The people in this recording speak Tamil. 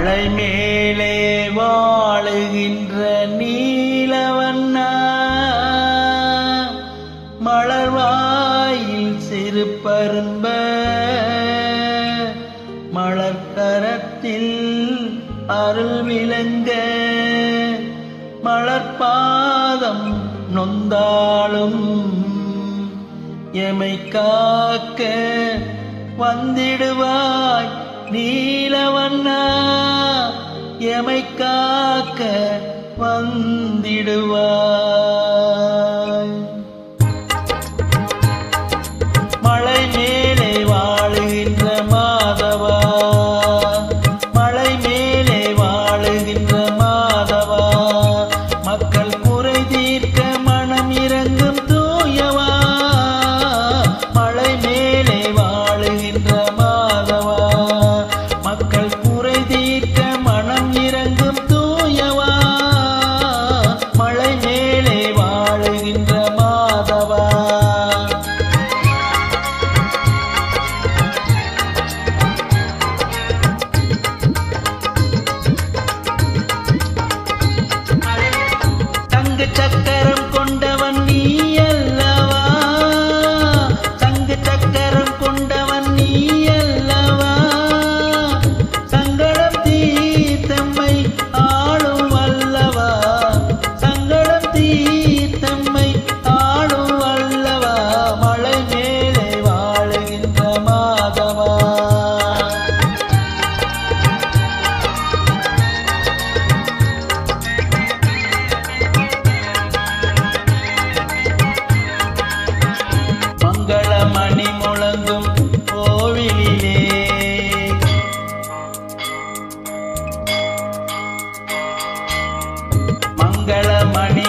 மலை மேலே வாழுகின்ற நீலவண்ணா, மலர்வாயில் சிறு பரும்ப மலர்கரத்தில் அருள் விளங்க, மலர்பாதம் நொந்தாளும் எமை காக்க வந்திடுவாய் நீலவண்ணா, எமை காக்க வந்திடுவாய். மலை மேலே வாழுகின்ற மாதவா, மலை மேலே வாழுகின்ற மாதவா, மக்கள் குறை தீர்க்க மனம் இறங்கும் தூயவா. மலை மேலே வாழுகின்ற மாதவா, மக்கள் குறை தீர்க்க மனம் இறங்கும் தூயவா. மலை மேலே வாழுகின்ற மாதவா. தங்கு சக்கரம் கொண்டவன் நீ அல்லவா, தங்கு சக்கரம் கொண்டவன் நீ அல்லவா, சங்கடம் தீர்த்தம்மை ஆளும் அல்லவா, சங்கடம் தீர்த்தம்மை ஆளும் அல்லவா. மலை மேலே வாழுகின்ற மாதவா. மங்களமணி முழங்கும் கோவிலிலே, மங்களமணி